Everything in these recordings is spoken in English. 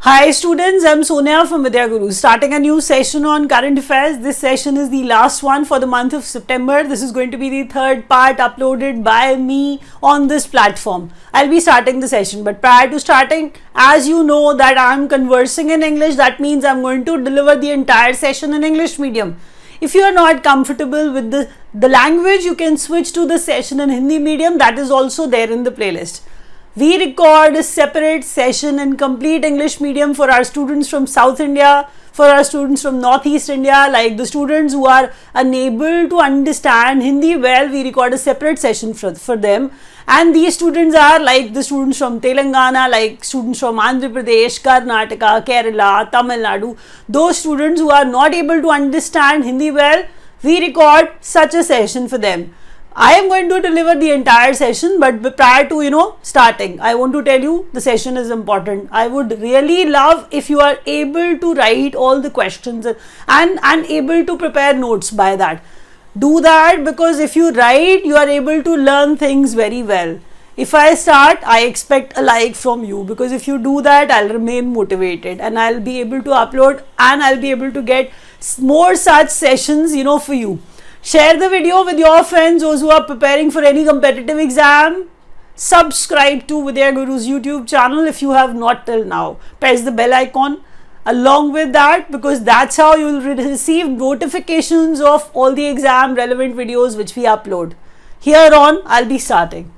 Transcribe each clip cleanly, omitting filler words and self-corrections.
Hi students, I'm Sonia from Vidya Guru. Starting a new session on current affairs. This session is the last one for the month of September. This is going to be the third part uploaded by me on this platform. I'll be starting the session, but prior to starting, as you know that I'm conversing in English, that means I'm going to deliver the entire session in English medium. If you are not comfortable with the language, you can switch to the session in Hindi medium. That is also there in the playlist. We record a separate session in complete English medium for our students from South India, for our students from Northeast India, like the students who are unable to understand Hindi well, we record a separate session for them. And these students are like the students from Telangana, like students from Andhra Pradesh, Karnataka, Kerala, Tamil Nadu. Those students who are not able to understand Hindi well, we record such a session for them. I am going to deliver the entire session, but prior to starting, I want to tell you the session is important. I would really love if you are able to write all the questions and able to prepare notes by that. Do that, because if you write, you are able to learn things very well. If I start, I expect a like from you, because if you do that, I'll remain motivated and I'll be able to upload and I'll be able to get more such sessions for you. Share the video with your friends, those who are preparing for any competitive exam. Subscribe to Vidya Guru's YouTube channel if you have not till now. Press the bell icon along with that, because that's how you will receive notifications of all the exam relevant videos which we upload. Here on, I'll be starting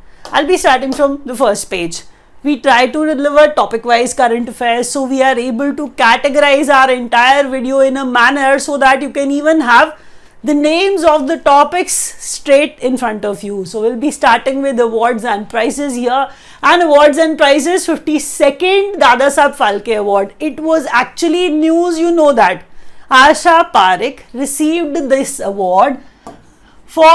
from the first page. We try to deliver topic wise current affairs, so we are able to categorize our entire video in a manner so that you can even have the names of the topics straight in front of you. So we'll be starting with awards and prizes here. And awards and prizes, 52nd Dada Saheb Phalke Award. It was actually news, you know that. Asha Parekh received this award for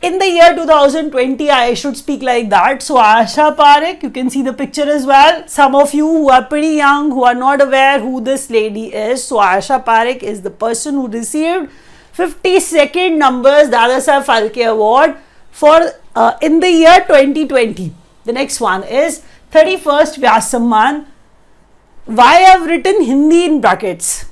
in the year 2020, I should speak like that. So Asha Parekh, you can see the picture as well. Some of you who are pretty young, who are not aware who this lady is. So Asha Parekh is the person who received 52nd numbers Dada Saheb Phalke Award for in the year 2020. The next one is 31st Vyas Samman. Why I have written Hindi in brackets?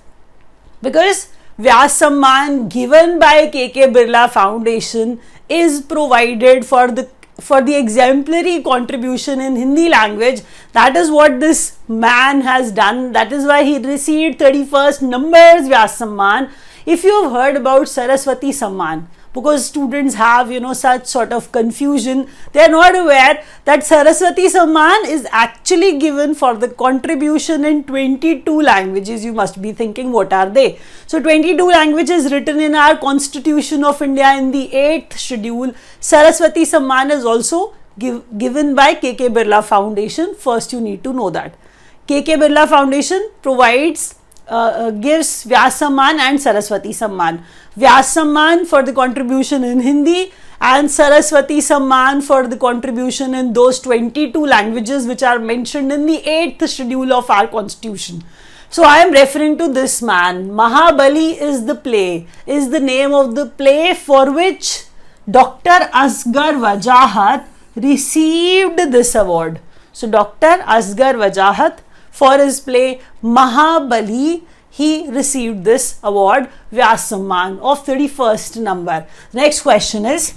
Because Vyas Samman given by KK Birla Foundation is provided for the exemplary contribution in Hindi language. That is what this man has done. That is why he received 31st numbers Vyas Samman. If you have heard about Saraswati Samman, because students have such sort of confusion, they are not aware that Saraswati Samman is actually given for the contribution in 22 languages. You must be thinking, what are they? So 22 languages written in our Constitution of India in the 8th schedule. Saraswati Samman is also given by KK Birla Foundation. First you need to know that KK Birla Foundation provides gives Vyas Samman and Saraswati Samman. Vyas Samman for the contribution in Hindi and Saraswati Samman for the contribution in those 22 languages which are mentioned in the 8th schedule of our constitution. So I am referring to this man. Mahabali is the name of the play for which Dr. Asghar Wajahat received this award. So Dr. Asghar Wajahat, for his play Mahabali, he received this award, Vyas Samman of 31st number. Next question is,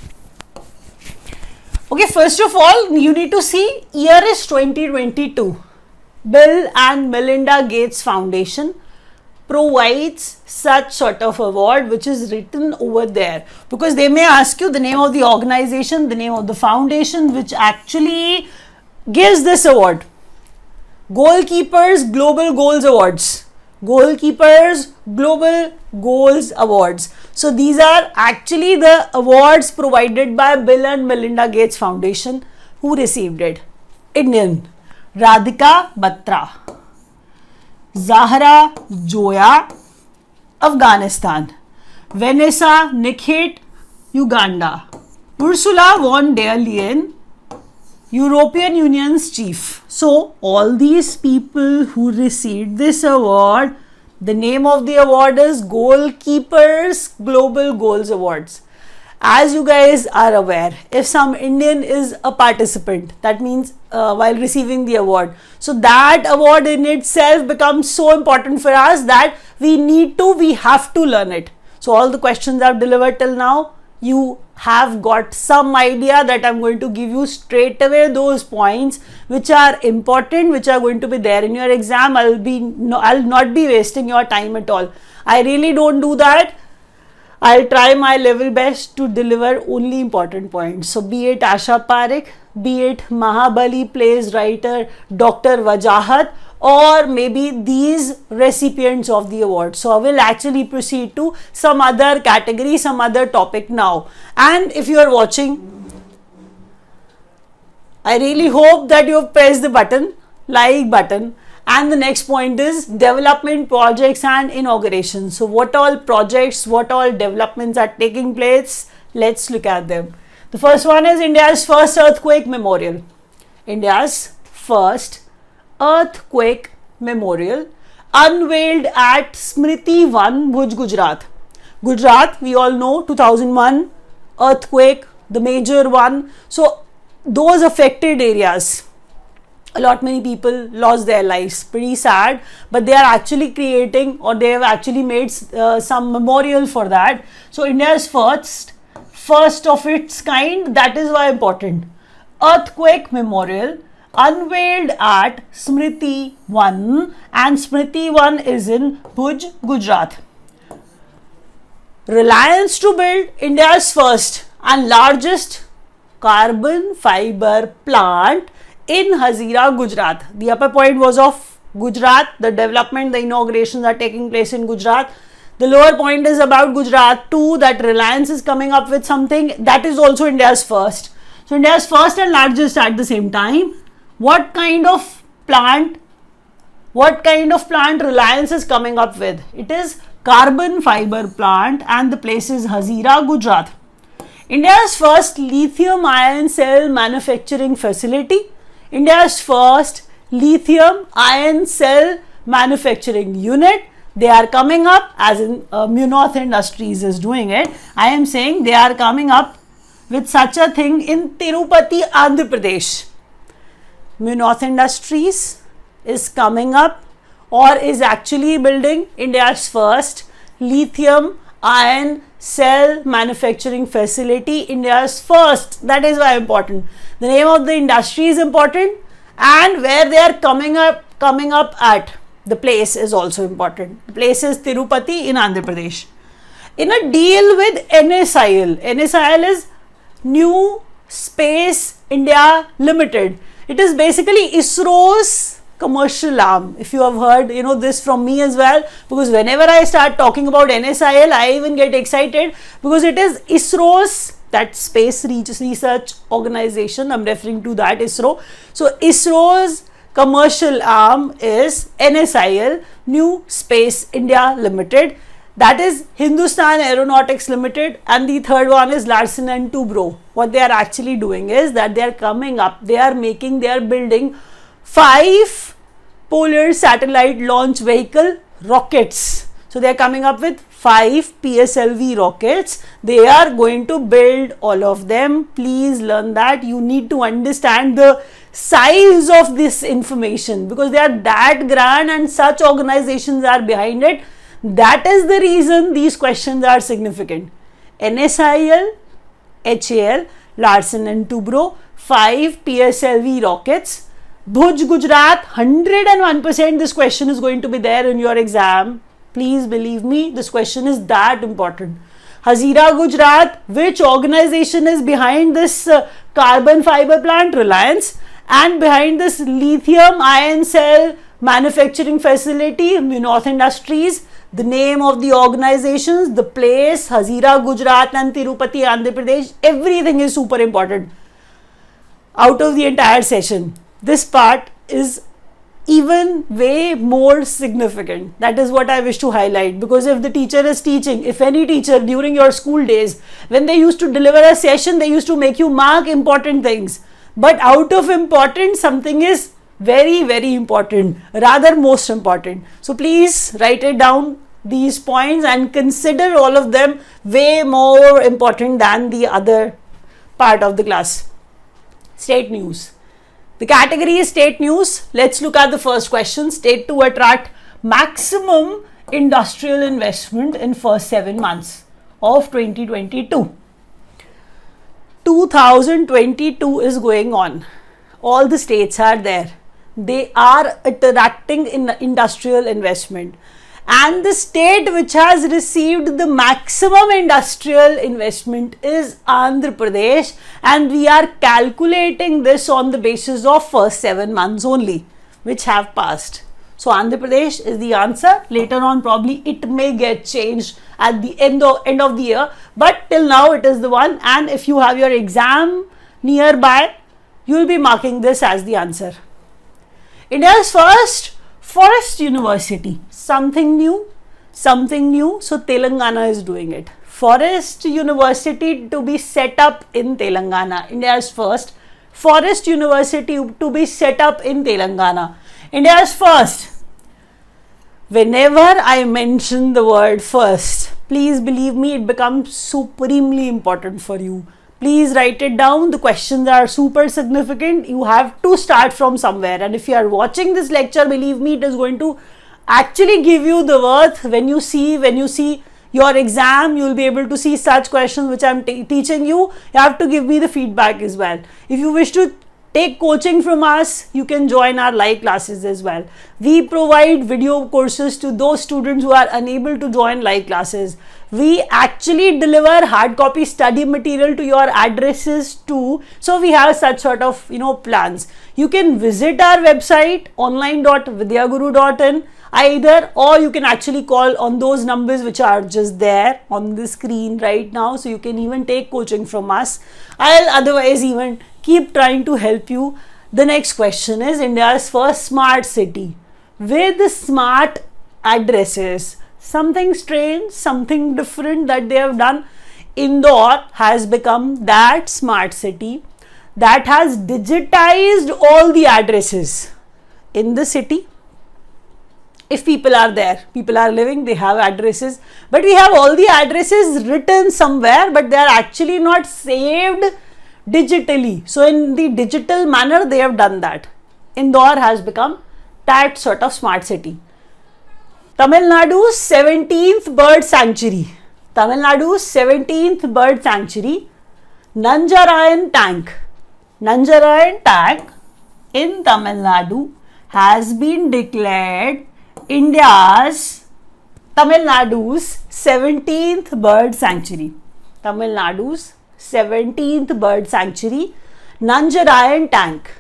okay, first of all, you need to see year is 2022. Bill and Melinda Gates Foundation provides such sort of award which is written over there, because they may ask you the name of the organization, the name of the foundation which actually gives this award. Goalkeepers Global Goals Awards. Goalkeepers Global Goals Awards. So these are actually the awards provided by Bill and Melinda Gates Foundation. Who received it? Indian. Radhika Batra. Zahra Joya, Afghanistan. Vanessa Nikhet, Uganda. Ursula von der Leyen, European Union's chief. So all these people who received this award, the name of the award is Goalkeepers Global Goals Awards. As you guys are aware, if some Indian is a participant, that means while receiving the award, so that award in itself becomes so important for us that we have to learn it. So all the questions I've delivered till now, you have got some idea that I'm going to give you straight away those points which are important, which are going to be there in your exam. I'll not be wasting your time at all. I really don't do that. I'll try my level best to deliver only important points. So be it Asha Parekh, be it Mahabali plays writer Dr. Wajahat, or maybe these recipients of the award. So I will actually proceed to some other category, some other topic now. And if you are watching, I really hope that you have pressed the button, like button. And the next point is development projects and inauguration. So what all projects, what all developments are taking place? Let's look at them. The first one is India's first earthquake memorial. India's first earthquake memorial unveiled at Smriti Wan, Bhuj, Gujarat. Gujarat, we all know, 2001 earthquake, the major one. So those affected areas, many people lost their lives. Pretty sad, but they are actually creating, or they have actually made some memorial for that. So India's first of its kind, that is why important. Earthquake memorial unveiled at Smriti Wan, and Smriti Wan is in Bhuj, Gujarat. Reliance to build India's first and largest carbon fiber plant in Hazira, Gujarat. The upper point was of Gujarat. The development, the inaugurations are taking place in Gujarat. The lower point is about Gujarat too, that Reliance is coming up with something that is also India's first. So India's first and largest at the same time. What kind of plant Reliance is coming up with? It is carbon fiber plant, and the place is Hazira, Gujarat. India's first lithium ion cell manufacturing facility. India's first lithium ion cell manufacturing unit. They are coming up, as in Munoz Industries is doing it. I am saying they are coming up with such a thing in Tirupati, Andhra Pradesh. Munoz Industries is coming up, or is actually building India's first lithium ion cell manufacturing facility. India's first, that is why important. The name of the industry is important, and where they are coming up at, the place is also important. The place is Tirupati in Andhra Pradesh. In a deal with NSIL, NSIL is New Space India Limited. It is basically ISRO's commercial arm. If you have heard, this from me as well, because whenever I start talking about NSIL, I even get excited, because it is ISRO's, that space research organization. I'm referring to that, ISRO. So ISRO's commercial arm is NSIL, New Space India Limited. That is Hindustan Aeronautics Limited, and the third one is Larsen and Toubro. What they are actually doing is that they are coming up, they are building 5 polar satellite launch vehicle rockets. So they are coming up with 5 PSLV rockets. They are going to build all of them. Please learn that. You need to understand the size of this information, because they are that grand and such organizations are behind it. That is the reason these questions are significant. NSIL, HAL, Larsen and Toubro, 5 PSLV rockets. Bhuj, Gujarat, 101% this question is going to be there in your exam. Please believe me, this question is that important. Hazira, Gujarat, which organization is behind this carbon fiber plant? Reliance. And behind this lithium ion cell manufacturing facility, Munoz Industries. The name of the organizations, the place, Hazira, Gujarat and Tirupati, Andhra Pradesh, everything is super important. Out of the entire session, this part is even way more significant. That is what I wish to highlight, because if the teacher is teaching, if any teacher during your school days, when they used to deliver a session, they used to make you mark important things. But out of important, something is very, very important, rather most important. So please write it down these points and consider all of them way more important than the other part of the class. State news. The category is state news. Let's look at the first question. State to attract maximum industrial investment in first 7 months of 2022. 2022 is going on. All the states are there. They are attracting industrial investment. And the state which has received the maximum industrial investment is Andhra Pradesh, and we are calculating this on the basis of first 7 months only, which have passed. So Andhra Pradesh is the answer. Later on probably it may get changed at the end of the year, but till now it is the one. And if you have your exam nearby, you will be marking this as the answer. India's first forest university, something new. So Telangana is doing it. Forest university to be set up in Telangana. India's first forest university to be set up in Telangana. India's first. Whenever I mention the word first, please believe me, it becomes supremely important for you. Please write it down. The questions are super significant. You have to start from somewhere. And if you are watching this lecture, believe me, it is going to actually give you the worth. When you see your exam, you will be able to see such questions which I am teaching you. You have to give me the feedback as well. If you wish to take coaching from us, you can join our live classes as well. We provide video courses to those students who are unable to join live classes. We actually deliver hard copy study material to your addresses too. So we have such sort of plans. You can visit our website online.vidyaguru.in either, or you can actually call on those numbers which are just there on the screen right now. So you can even take coaching from us. I'll otherwise even keep trying to help you. The next question is India's first smart city with smart addresses. Something strange, something different that they have done. Indore has become that smart city that has digitized all the addresses in the city. If people are there, people are living, they have addresses, but we have all the addresses written somewhere, but they are actually not saved digitally. So in the digital manner, they have done that. Indore has become that sort of smart city. Tamil Nadu's 17th bird sanctuary. Nanjarayan Tank. Nanjarayan Tank in Tamil Nadu has been declared Tamil Nadu's 17th bird sanctuary. Tamil Nadu's 17th bird sanctuary, Nanjarayan Tank.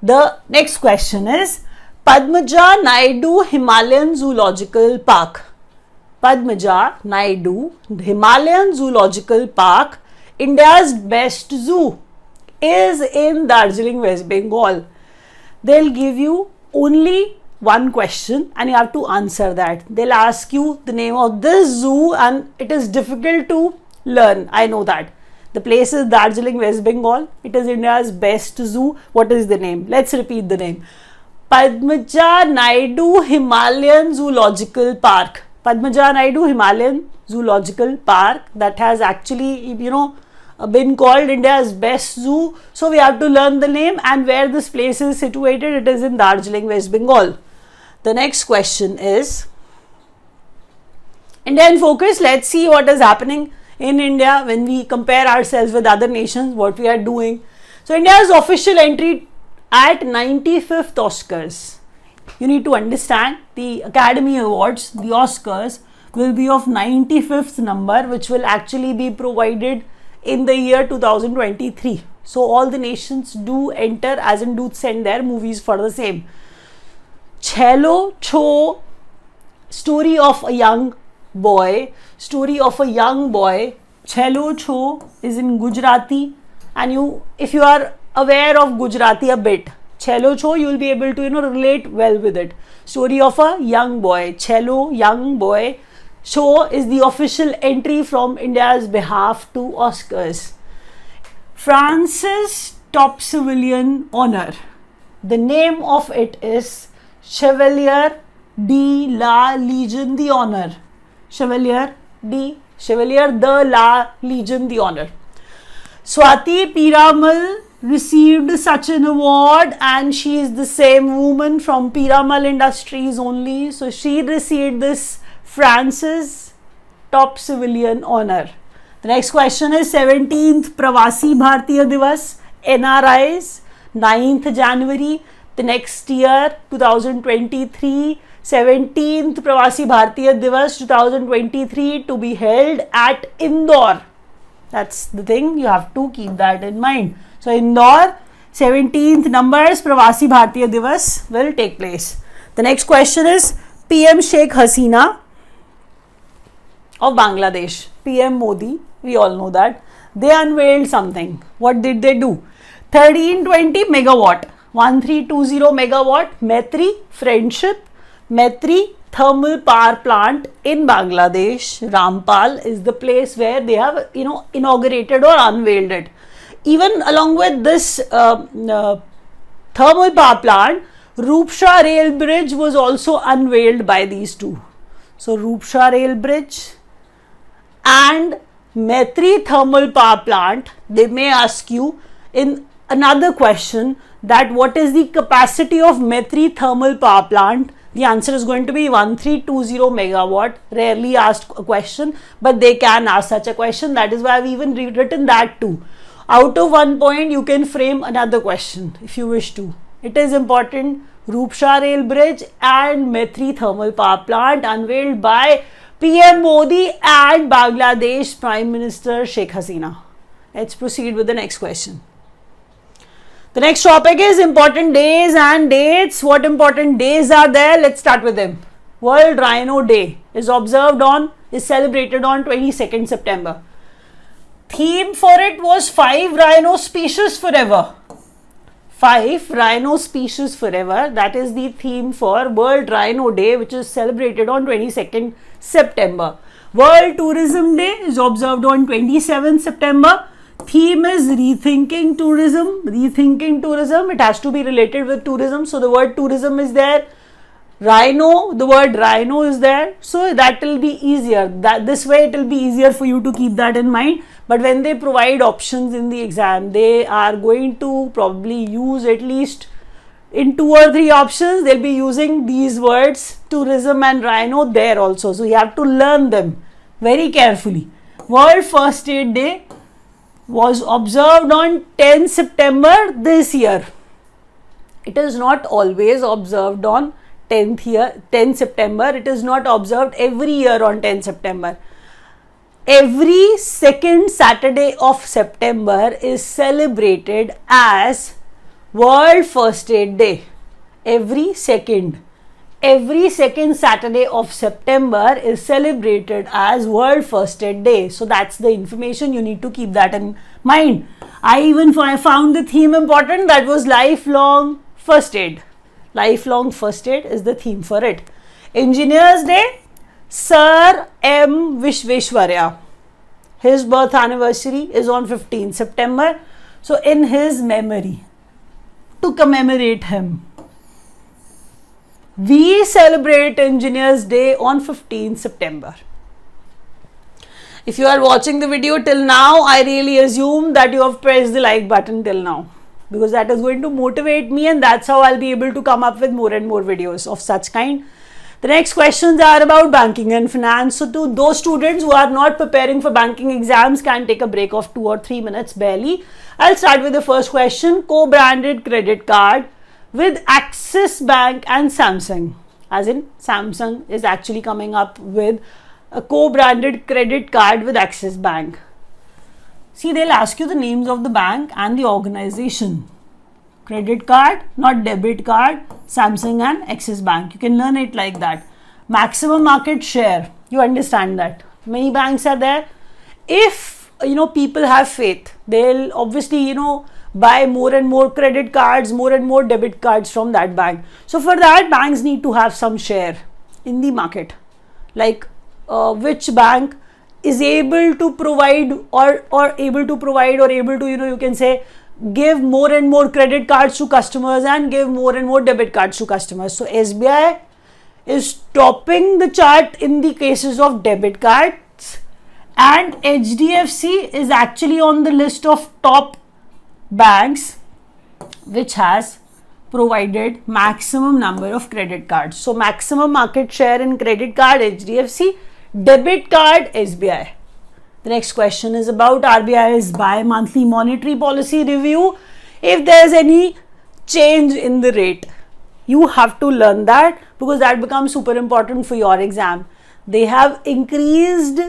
The next question is Padmaja Naidu Himalayan Zoological Park. Padmaja Naidu Himalayan Zoological Park, India's best zoo, is in Darjeeling, West Bengal. They'll give you only one question and you have to answer that. They'll ask you the name of this zoo and it is difficult to learn. I know that. The place is Darjeeling, West Bengal. It is India's best zoo. What is the name? Let's repeat the name. Padmaja Naidu Himalayan Zoological Park. Padmaja Naidu Himalayan Zoological Park, that has actually, been called India's best zoo. So we have to learn the name and where this place is situated. It is in Darjeeling, West Bengal. The next question is India in focus. Let's see what is happening in India when we compare ourselves with other nations, what we are doing. So India's official entry at 95th Oscars. You need to understand the Academy Awards, the Oscars will be of 95th number, which will actually be provided in the year 2023. So all the nations do enter, as in do send their movies for the same. Chhelo Cho, story of a young boy. Chhelo Cho is in Gujarati, and if you are aware of Gujarati a bit, Chhelo Cho, you will be able to relate well with it. Story of a young boy. Chhelo, young boy. Show is the official entry from India's behalf to Oscars. France's top civilian honor. The name of it is Chevalier de la Légion d'Honneur. Chevalier. D. Chevalier de la Legion d'Honneur. Swati Piramal received such an award, and she is the same woman from Piramal Industries only. So she received this France's top civilian honor. The next question is 17th Pravasi Bharatiya Divas, NRIs, 9th January. The next year, 2023, 17th Pravasi Bharatiya Divas 2023 to be held at Indore. That's the thing, you have to keep that in mind. So Indore, 17th numbers Pravasi Bharatiya Divas will take place. The next question is PM Sheikh Hasina of Bangladesh, PM Modi, we all know that. They unveiled something. What did they do? 1320 megawatt, 1320 megawatt Maitri Friendship, Maitri thermal power plant in Bangladesh. Rampal is the place where they have inaugurated or unveiled it. Even along with this thermal power plant, Rupsha rail bridge was also unveiled by these two. So Rupsha rail bridge and Maitri thermal power plant. They may ask you in another question that what is the capacity of Maitri thermal power plant? The answer is going to be 1320 megawatt. Rarely asked a question, but they can ask such a question. That is why I've even rewritten that too. Out of 1 point, you can frame another question if you wish to. It is important. Rupsha rail bridge and Maitri thermal power plant unveiled by PM Modi and Bangladesh Prime Minister Sheikh Hasina. Let's proceed with the next question. The next topic is important days and dates. What important days are there? Let's start with them. World Rhino Day is celebrated on 22nd September. Theme for it was 5 rhino species forever. 5 rhino species forever. That is the theme for World Rhino Day, which is celebrated on 22nd September. World Tourism Day is observed on 27th September. Theme is rethinking tourism. Rethinking tourism. It has to be related with tourism. So the word tourism is there. Rhino, the word rhino is there. So that will be easier. This way it will be easier for you to keep that in mind. But when they provide options in the exam, they are going to probably use at least in 2 or 3 options, they'll be using these words, tourism and rhino there also. So you have to learn them very carefully. World First Aid Day was observed on 10 September this year. It is not always observed on 10 September. It is not observed every year on 10 September. Every second Saturday of September is celebrated as World First Aid Day. Every second Saturday of September is celebrated as World First Aid Day. So that's the information, you need to keep that in mind. I found the theme important, that was lifelong first aid. Lifelong first aid is the theme for it. Engineers Day, Sir M. Vishveshwarya. His birth anniversary is on 15th September. So in his memory, to commemorate him, we celebrate Engineers Day on 15th September. If you are watching the video till now, I really assume that you have pressed the like button till now, because that is going to motivate me, and that's how I'll be able to come up with more and more videos of such kind. The next questions are about banking and finance. So to those students who are not preparing for banking exams can take a break of 2 or 3 minutes barely. I'll start with the first question. Co-branded credit card with Axis Bank and Samsung. As in, Samsung is actually coming up with a co-branded credit card with Axis Bank. See, they'll ask you the names of the bank and the organization. Credit card, not debit card, Samsung and Axis Bank. You can learn it like that. Maximum market share, you understand that. Many banks are there. If, people have faith, they'll obviously, buy more and more credit cards, more and more debit cards from that bank. So for that, banks need to have some share in the market. Like which bank is able to provide or able to, you can say, give more and more credit cards to customers and give more and more debit cards to customers. So SBI is topping the chart in the cases of debit cards, and HDFC is actually on the list of top banks which has provided maximum number of credit cards. So maximum market share in credit card HDFC, debit card SBI. The next question is about RBI's bi-monthly monetary policy review. If there is any change in the rate, you have to learn that because that becomes super important for your exam. They have increased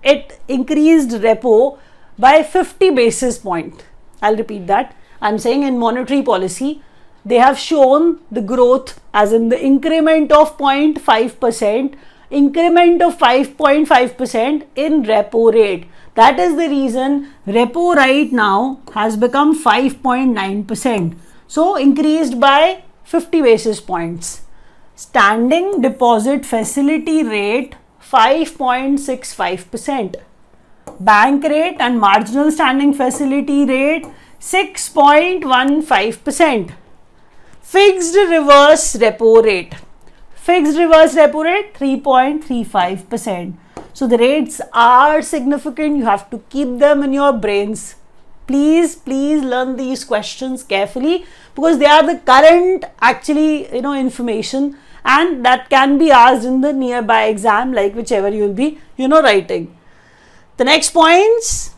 repo by 50 basis point. I'll repeat that. I'm saying in monetary policy, they have shown the growth as in the increment of 0.5%, increment of 5.5% in repo rate. That is the reason repo right now has become 5.9%. So increased by 50 basis points. Standing deposit facility rate 5.65%. Bank rate and marginal standing facility rate 6.15%. Fixed reverse repo rate. Fixed reverse repo rate 3.35%. So the rates are significant. You have to keep them in your brains. Please learn these questions carefully because they are the current information, and that can be asked in the nearby exam, like whichever you will be writing. The next points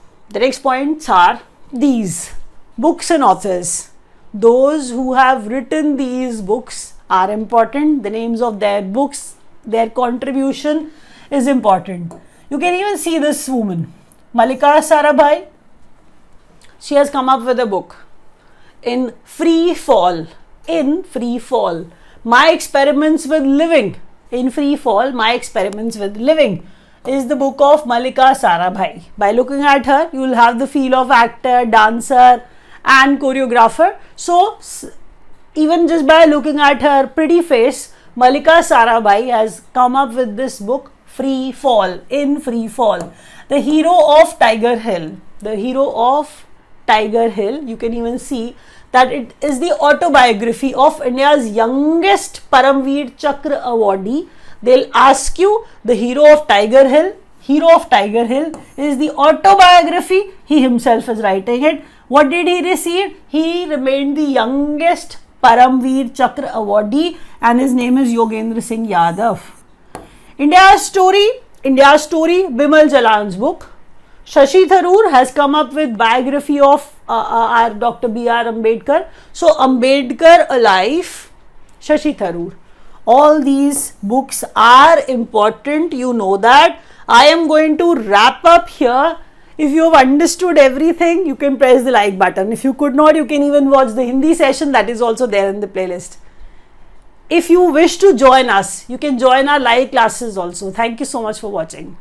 are these: books and authors. Those who have written these books are important. The names of their books, their contribution is important. You can even see this woman, Malika Sarabhai. She has come up with a book in free fall. My experiments with living. In free fall, my experiments with living is the book of Malika Sarabhai. By looking at her, you will have the feel of actor, dancer and choreographer. So even just by looking at her pretty face, Malika Sarabhai has come up with this book, Free Fall, in Free Fall. The hero of Tiger Hill. You can even see that it is the autobiography of India's youngest Paramveer Chakra awardee. They'll ask you the hero of Tiger Hill. Hero of Tiger Hill is the autobiography. He himself is writing it. What did he receive? He remained the youngest Paramveer Chakra awardee, and his name is Yogendra Singh Yadav. India's Story, Bimal Jalan's book. Shashi Tharoor has come up with biography of our Dr. B.R. Ambedkar. So Ambedkar alive, Shashi Tharoor. All these books are important. You know that. I am going to wrap up here. If you have understood everything, you can press the like button. If you could not, you can even watch the Hindi session that is also there in the playlist. If you wish to join us, you can join our live classes also. Thank you so much for watching.